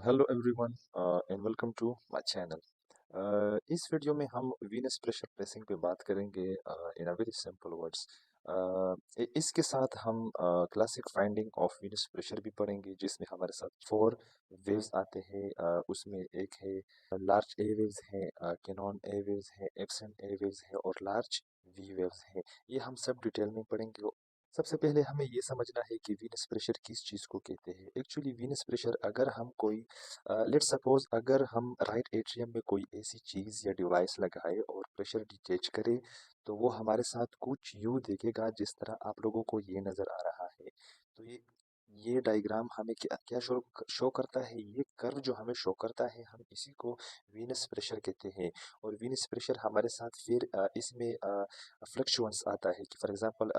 Hello everyone and welcome to my channel. इस video में हम वीनस प्रेशर प्रेसिंग पे बात करेंगे in a very simple words. इसके साथ हम classic finding of venous pressure भी पढ़ेंगे, जिसमें हमारे साथ फोर वेव्स आते हैं। उसमें एक है लार्ज ए वेव्स है, कैनॉन ए वेव्स है, एब्सेंट ए वेव्स है और लार्ज वी वेव्स है। ये हम सब डिटेल में पढ़ेंगे। सबसे पहले हमें ये समझना है कि वीनस प्रेशर किस चीज़ को कहते हैं। एक्चुअली वीनस प्रेशर, अगर हम कोई लेट्स सपोज अगर हम राइट एट्रियम में कोई ऐसी चीज़ या डिवाइस लगाए और प्रेशर डिटेच करे, तो वो हमारे साथ कुछ यूँ देखेगा जिस तरह आप लोगों को ये नज़र आ रहा है। तो ये डायग्राम हमें क्या क्या शो करता है, ये कर्व जो हमें शो करता है, हम इसी को वीनस प्रेशर कहते हैं। और वीनस प्रेशर हमारे साथ फिर इसमें फ्लक्चुएंस आता है कि फॉर एग्जांपल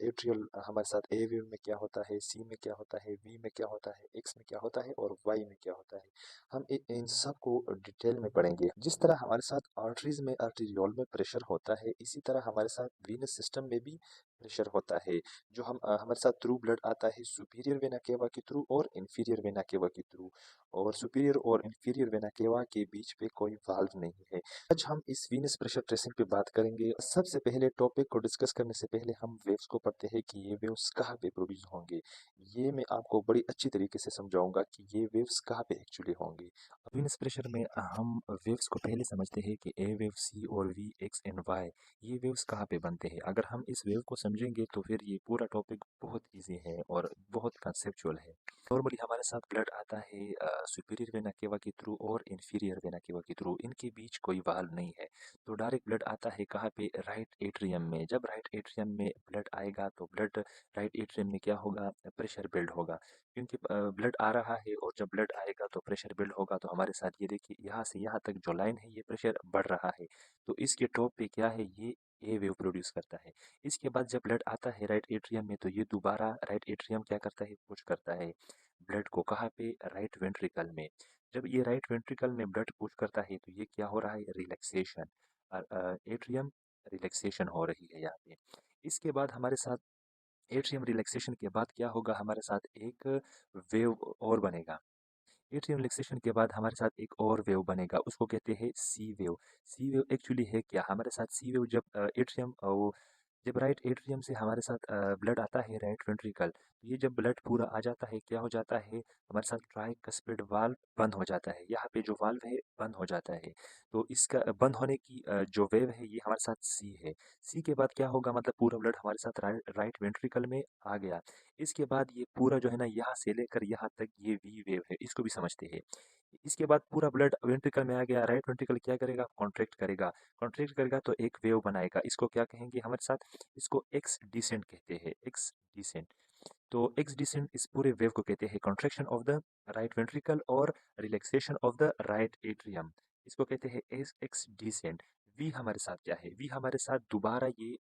एट्रियल हमारे साथ ए वेव में क्या होता है, सी में क्या होता है, वी में क्या होता है, एक्स में क्या होता है और वाई में क्या होता है। हम इन सब को डिटेल में पढ़ेंगे। जिस तरह हमारे साथ आर्टरीज में आर्टीरियोल में प्रेशर होता है, इसी तरह हमारे साथ वीनस सिस्टम में भी प्रेशर होता है, जो हम हमारे साथ थ्रू ब्लड आता है सुपीरियर वेना केवा के थ्रू और इंफीरियर वेना केवा के थ्रू। और सुपीरियर और इंफीरियर वेना केवा के बीच पे कोई वाल्व नहीं है। आज हम इस वीनस प्रेशर ट्रेसिंग पे बात करेंगे। सबसे पहले टॉपिक को डिस्कस करने से पहले हम वेव्स को पढ़ते हैं कि ये वेव्स कहाँ पे प्रोड्यूस होंगे। ये मैं आपको बड़ी अच्छी तरीके से समझाऊंगा कि ये वेव्स कहाँ पे एक्चुअली होंगे। वीनस प्रेशर में हम वेव्स को पहले समझते हैं कि ए वेव, सी और वी, एक्स एंड वाई, ये वेव्स कहाँ पे बनते हैं। अगर हम इस वेव को समझेंगे तो फिर ये पूरा टॉपिक बहुत ईजी है और बहुत कंसेप्चुअल है। नॉर्मली हमारे साथ ब्लड आता है सुपीरियर वेना केवा के थ्रू और इंफीरियर वेना केवा के थ्रू, इनके बीच कोई वाल्व नहीं है। तो डायरेक्ट ब्लड आता है कहाँ पे, राइट एट्रियम में। जब राइट एट्रियम में ब्लड आएगा तो ब्लड राइट एट्रियम में क्या होगा, प्रेशर बिल्ड होगा। क्योंकि ब्लड आ रहा है और जब ब्लड आएगा तो प्रेशर बिल्ड होगा। तो हमारे साथ ये देखिए, यहाँ से यहाँ तक जो लाइन है ये प्रेशर बढ़ रहा है। तो इसके टॉप पे क्या है, ये ए वेव प्रोड्यूस करता है। इसके बाद जब ब्लड आता है राइट एट्रियम में, तो ये दोबारा राइट एट्रियम क्या करता है, पुश करता है ब्लड को कहाँ पे, राइट वेंट्रिकल में। जब ये राइट वेंट्रिकल में ब्लड पुश करता है तो ये क्या हो रहा है, रिलैक्सेशन, एट्रियम रिलैक्सेशन हो रही है यहाँ पे। इसके बाद हमारे साथ एट्रियम रिलैक्सेशन के बाद क्या होगा, हमारे साथ एक वेव और बनेगा। एट्रियम रिलैक्सेशन के बाद हमारे साथ एक और वेव बनेगा, उसको कहते हैं सी वेव। सी वेव एक्चुअली है क्या, हमारे साथ सी वेव जब एट्रियम जब राइट एट्रियम से हमारे साथ ब्लड आता है राइट वेंट्रिकल, तो ये जब ब्लड पूरा आ जाता है क्या हो जाता है, हमारे साथ ट्राइकस्पिड वाल्व बंद हो जाता है। यहाँ पे जो वाल्व है बंद हो जाता है। तो इसका बंद होने की जो वेव है ये हमारे साथ सी है। सी के बाद क्या होगा, मतलब पूरा ब्लड हमारे साथ राइट वेंट्रिकल में आ गया। इसके बाद ये पूरा जो है ना, यहाँ से लेकर यहाँ तक ये वी वेव है, इसको भी समझते हैं। इसके बाद पूरा ब्लड वेंट्रिकल में आ गया, राइट वेंट्रिकल क्या करेगा, कॉन्ट्रैक्ट करेगा। कॉन्ट्रैक्ट करेगा तो एक वेव बनाएगा, इसको क्या कहेंगे हमारे साथ, इसको एक्स डिसेंट कहते हैं, एक्स डिसेंट। तो एक्स डिसेंट इस पूरे वेव को कहते हैं contraction of the right ventricle और relaxation of the right atrium, इसको कहते हैं एक्स डिसेंट। वी हमारे साथ क्या है, वी हमारे साथ दोबारा ये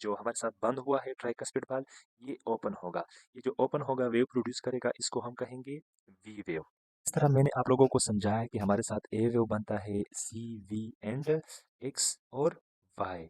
जो हमारे साथ बंद हुआ है ट्राइकस्पिड वाल्व, ये ओपन होगा। ये जो ओपन होगा वेव प्रोड्यूस करेगा, इसको हम कहेंगे वी वेव। इस तरह मैंने आप लोगों को समझाया कि हमारे साथ ए वेव बनता है सी, वी एंड एक्स और वाई।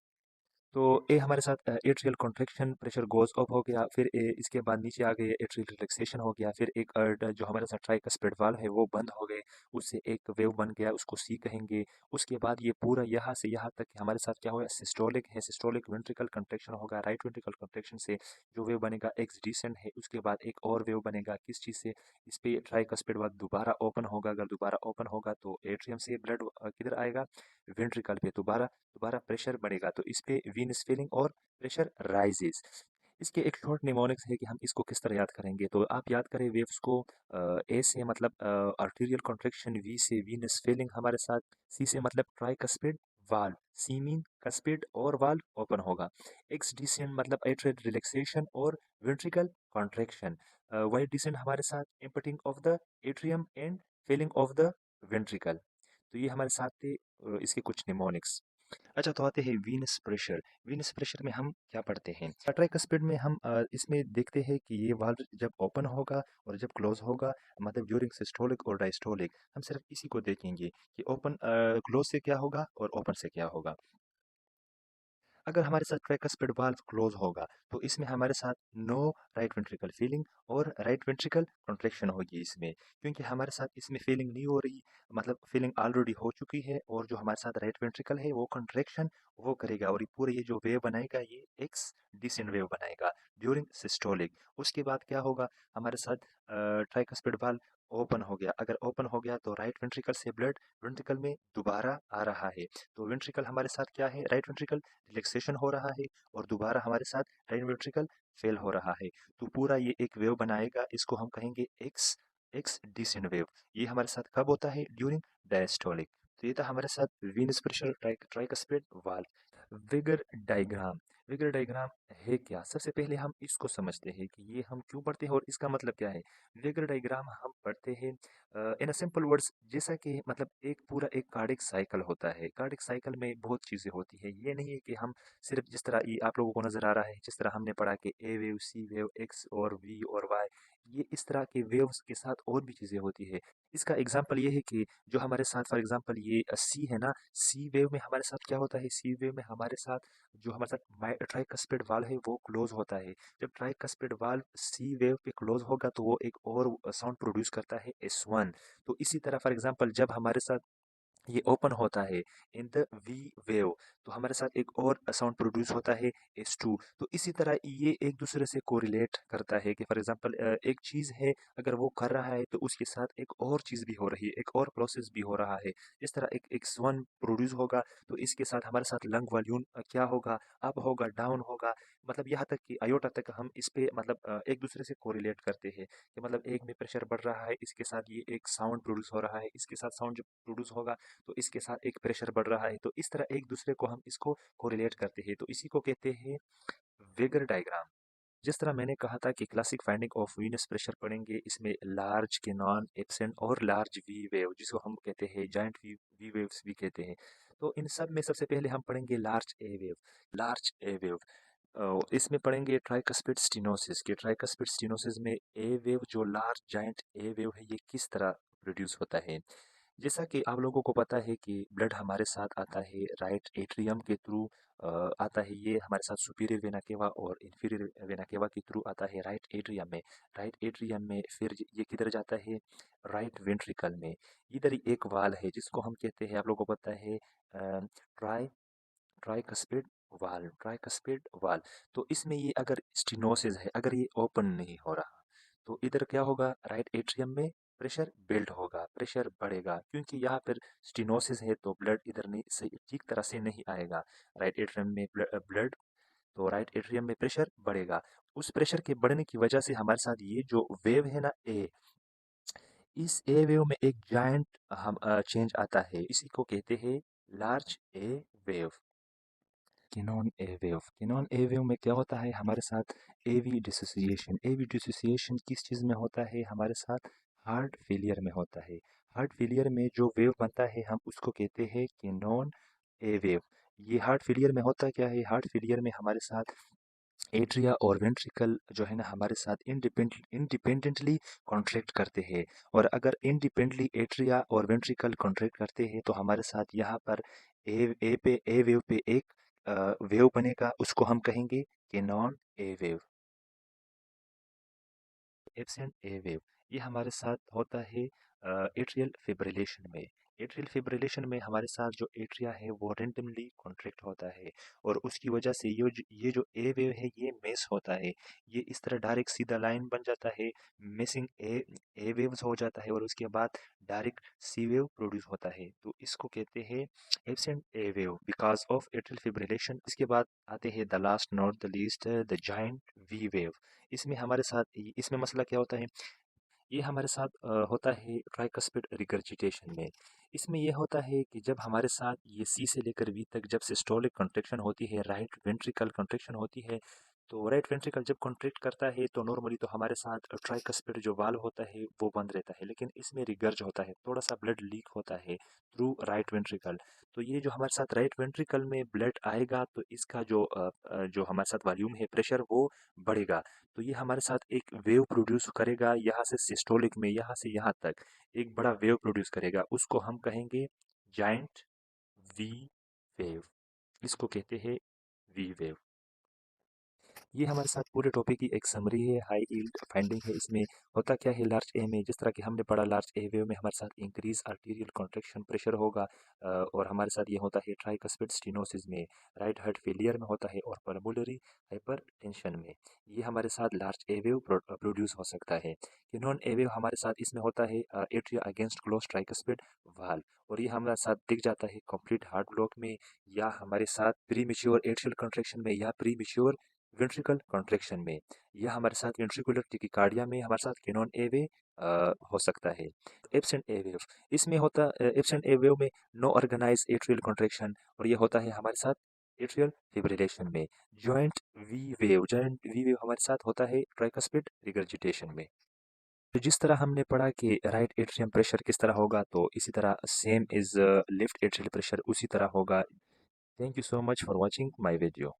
तो ए हमारे साथ atrial contraction, pressure goes up हो गया, फिर इसके बाद नीचे आ गए, एट्रियल रिलैक्सेशन हो गया, फिर एक जो हमारे साथ ट्राइकस्पिड वाल्व है वो बंद हो गए, उससे एक वेव बन गया, उसको सी कहेंगे। उसके बाद ये पूरा यहाँ से यहाँ तक हमारे साथ क्या होगा, सिस्टोलिक है, सिस्टोलिक वेंट्रिकल कंट्रैक्शन होगा, राइट वेंट्रिकल कंट्रैक्शन से जो वेव बनेगा एक्स डिसेंट है। उसके बाद एक और वेव बनेगा, किस चीज़ से, इस पे ट्राइकस्पिड वाल्व दोबारा ओपन होगा। अगर दोबारा ओपन होगा तो एट्रियम से ब्लड किधर आएगा, वेंट्रिकल पे दोबारा दोबारा प्रेशर बढ़ेगा, तो इस पे वीनस फिलिंग और प्रेशर राइजेस। इसके एक शॉर्ट निमोनिक्स है कि हम इसको किस तरह याद करेंगे। तो आप याद करें वेव्स को, ए से मतलब आर्टीरियल कॉन्ट्रैक्शन, वी से वीनस फिलिंग हमारे साथ, सी से मतलब tricuspid valve, c mean cuspid और वाल्व ओपन होगा। एक्स डिसेंट मतलब एट्रियल रिलैक्सेशन और वेंट्रिकल कॉन्ट्रैक्शन। वाई डिसेंट हमारे साथ emptying of the atrium and filling of the ventricle. तो ये हमारे साथ थे इसके कुछ निमोनिक्स। अच्छा, तो आते हैं वीनस प्रेशर। वीनस प्रेशर में हम क्या पढ़ते हैं, ट्राइकस्पिड में हम इसमें देखते हैं कि ये वाल्व जब ओपन होगा और जब क्लोज होगा, मतलब ड्यूरिंग सिस्टोलिक और डायस्टोलिक, हम सिर्फ इसी को देखेंगे कि ओपन क्लोज से क्या होगा और ओपन से क्या होगा। अगर हमारे साथ ट्राइकस्पिड वाल्व क्लोज होगा तो इसमें हमारे साथ नो राइट वेंट्रिकल फीलिंग और राइट वेंट्रिकल कॉन्ट्रैक्शन होगी इसमें, क्योंकि हमारे साथ इसमें फीलिंग नहीं हो रही, मतलब फीलिंग ऑलरेडी हो चुकी है, और जो हमारे साथ राइट वेंट्रिकल है वो कॉन्ट्रैक्शन वो करेगा, और ये पूरे ये जो वेव बनाएगा ये एक्स डिसेंट वेव बनाएगा ड्यूरिंग सिस्टोलिक। उसके बाद क्या होगा, हमारे साथ ट्राइकस्पिड वाल्व ओपन हो गया, अगर ओपन हो गया तो राइट वेंट्रिकल से ब्लड वेंट्रिकल में दोबारा आ रहा है, तो वेंट्रिकल हमारे साथ क्या है, राइट वेंट्रिकल रिलैक्सेशन हो रहा है, और दोबारा हमारे साथ राइट वेंट्रिकल फेल हो रहा है, तो पूरा ये एक वेव बनाएगा, इसको हम कहेंगे एक्स एक्स डिसेंट वेव। ये हमारे साथ कब होता है, ड्यूरिंग डायस्टोलिक। तो ये था हमारे साथ Venus pressure tricuspid valve. Vigour diagram, vigour diagram है क्या, सबसे पहले हम इसको समझते हैं कि ये हम क्यों पढ़ते हैं और इसका मतलब क्या है। विगर डायग्राम हम पढ़ते हैं इन अ सिंपल वर्ड्स, जैसा कि मतलब एक पूरा एक कार्डिक साइकिल होता है, कार्डिक साइकिल में बहुत चीज़ें होती है, ये नहीं है कि हम सिर्फ जिस तरह ये आप लोगों को नज़र आ रहा है, जिस तरह हमने पढ़ा कि ए वेव, सी वेव, एक्स और वी और वाई, ये इस तरह के वेव्स के साथ और भी चीज़ें होती है। इसका एग्जांपल ये है कि जो हमारे साथ फॉर एग्जांपल ये सी है ना, सी वेव में हमारे साथ क्या होता है, सी वेव में हमारे साथ जो हमारे साथ ट्राइकस्पिड वाल्व है वो क्लोज होता है। जब ट्राइकस्पिड वाल्व सी वेव पे क्लोज होगा तो वो एक और साउंड प्रोड्यूस करता है S1। तो इसी तरह फॉर एग्जांपल जब हमारे साथ ये ओपन होता है इन द वी वेव, तो हमारे साथ एक और साउंड प्रोड्यूस होता है S2। तो इसी तरह ये एक दूसरे से कोरिलेट करता है कि फॉर एग्जांपल एक चीज़ है, अगर वो कर रहा है तो उसके साथ एक और चीज़ भी हो रही है, एक और प्रोसेस भी हो रहा है। इस तरह एक X1 प्रोड्यूस होगा तो इसके साथ हमारे साथ लंग वॉल्यूम क्या होगा, अप होगा, डाउन होगा, मतलब यहाँ तक कि आयोटा तक हम इस पे मतलब एक दूसरे से कोरिलेट करते हैं कि मतलब एक में प्रेशर बढ़ रहा है, इसके साथ ये एक साउंड प्रोड्यूस हो रहा है, इसके साथ साउंड जब प्रोड्यूस होगा तो इसके साथ एक प्रेशर बढ़ रहा है, तो इस तरह एक दूसरे को हम इसको कोरिलेट करते हैं, तो इसी को कहते हैं वेगर डायग्राम। जिस तरह मैंने कहा था कि classic finding of venous pressure पढ़ेंगे, इसमें लार्ज के नॉन एब्सेंट और लार्ज वी वेव, जिसको हम कहते हैं जाइंट वी वेव्स भी कहते हैं। तो इन सब में सबसे पहले हम पढ़ेंगे लार्ज ए वेव। लार्ज ए वेव इसमें पढ़ेंगे ट्राइकस्पिड स्टिनोसिस के, ट्राइकस्पिड स्टिनोसिस में ए वेव जो लार्ज जाइंट ए वेव है ये किस तरह प्रोड्यूस होता है। जैसा कि आप लोगों को पता है कि ब्लड हमारे साथ आता है राइट एट्रियम के थ्रू, आता है, ये हमारे साथ सुपीरियर वेना केवा और इंफीरियर वेना केवा के थ्रू आता है राइट एट्रियम में। राइट एट्रियम में फिर ये किधर जाता है, राइट वेंट्रिकल में। इधर ही एक वाल है जिसको हम कहते हैं, आप लोगों को पता है try tricuspid valve, tricuspid valve. तो इसमें ये अगर स्टिनोसिस है, अगर ये ओपन नहीं हो रहा तो इधर क्या होगा, राइट एट्रियम में प्रेशर बिल्ड होगा, प्रेशर बढ़ेगा, क्योंकि यहाँ पर स्टिनोसिस है तो ब्लड इधर नहीं सही ठीक तरह से नहीं आएगा राइट एट्रियम में ब्लड, तो राइट एट्रियम में प्रेशर बढ़ेगा। उस प्रेशर के बढ़ने की वजह से हमारे साथ ये जो वेव है ना ए, इस ए वेव में एक जायंट हम चेंज आता है, इसी को कहते हैं लार्ज ए वेव। केनॉन ए वेव, केनॉन ए वेव में क्या होता है हमारे साथ, एवी डिसोसिएशन, एवी डिसोसिएशन किस चीज़ में होता है, हमारे साथ हार्ट फेलियर में होता है। हार्ट फेलियर में जो वेव बनता है हम उसको कहते हैं केनॉन ए वेव। ये हार्ट फेलियर में होता क्या है, हार्ट फेलियर में हमारे साथ एट्रिया और वेंट्रिकल जो है ना हमारे साथ इंडिपेंडेंटली कॉन्ट्रैक्ट करते हैं, और अगर इंडिपेंडेंटली एट्रिया और वेंट्रिकल कॉन्ट्रैक्ट करते हैं तो हमारे साथ यहाँ पर ए वेव पे एक वेव बनेगा, उसको हम कहेंगे कि non A wave, absent a wave. ये हमारे साथ होता है एट्रियल फिब्रिलेशन में। एट्रियल फिब्रिलेशन में हमारे साथ जो एट्रिया है वो रेंडमली कॉन्ट्रैक्ट होता है, और उसकी वजह से ये जो ए वेव है ये मिस होता है, ये इस तरह डायरेक्ट सीधा लाइन बन जाता है, मिसिंग ए वेव्स हो जाता है, और उसके बाद डायरेक्ट सी वेव प्रोड्यूस होता है, तो इसको कहते हैं absent a wave because of atrial fibrillation. इसके बाद आते हैं the last not the least the giant v wave. इसमें हमारे साथ इसमें मसला क्या होता है, ये हमारे साथ होता है ट्राइकस्पिड रिगर्जिटेशन में। इसमें यह होता है कि जब हमारे साथ ये सी से लेकर वी तक जब सिस्टोलिक कॉन्ट्रैक्शन होती है, राइट वेंट्रिकल कॉन्ट्रैक्शन होती है, तो राइट वेंट्रिकल जब कॉन्ट्रैक्ट करता है तो नॉर्मली तो हमारे साथ ट्राइकस्पिड जो वाल्व होता है वो बंद रहता है, लेकिन इसमें रिगर्ज होता है, थोड़ा सा ब्लड लीक होता है थ्रू राइट वेंट्रिकल। तो ये जो हमारे साथ राइट वेंट्रिकल में ब्लड आएगा तो इसका जो हमारे साथ वॉल्यूम है, प्रेशर वो बढ़ेगा, तो ये हमारे साथ एक वेव प्रोड्यूस करेगा, यहाँ से सिस्टोलिक में यहाँ से यहाँ तक एक बड़ा वेव प्रोड्यूस करेगा, उसको हम कहेंगे जाइंट वी वेव, इसको कहते हैं वी वेव। ये हमारे साथ पूरे टॉपिक की एक समरी है, हाई यील्ड फाइंडिंग है। इसमें होता क्या है, लार्ज ए में जिस तरह कि हमने पढ़ा, लार्ज ए वेव में हमारे साथ इंक्रीज आर्टीरियल कॉन्ट्रैक्शन प्रेशर होगा, और हमारे साथ ये होता है ट्राइकस्पिड स्टेनोसिस में, राइट हार्ट फेलियर में होता है, और पल्मोनरी हाइपरटेंशन में। ये हमारे साथ लार्ज ए वेव प्रोड्यूस हो सकता है। कि नॉन ए वेव हमारे साथ इसमें होता है एट्रिया अगेंस्ट क्लोज ट्राइकस्पिड वाल, और ये हमारे साथ दिख जाता है कंप्लीट हार्ट ब्लॉक में, या हमारे साथ प्री मेच्योर एट्रियल कॉन्ट्रैक्शन में, या प्री मेच्योर वेंट्रिकल कॉन्ट्रैक्शन में, या हमारे साथ वेंट्रिकुलर टिकिकार्डिया में हमारे साथ कैनॉन ए वे हो सकता है। एब्सेंट ए वेव, इसमें होता एब्सेंट ए वेव में नो ऑर्गेनाइज एट्रियल कॉन्ट्रैक्शन, और ये होता है हमारे साथ एट्रियल फिब्रिलेशन में। जॉइंट वी वेव हमारे साथ होता है ट्राइकस्पिड रिगर्जिटेशन में। तो जिस तरह हमने पढ़ा कि राइट एट्रियम प्रेशर किस तरह होगा, तो इसी तरह same is left atrial pressure उसी तरह होगा। Thank you so much for watching my video.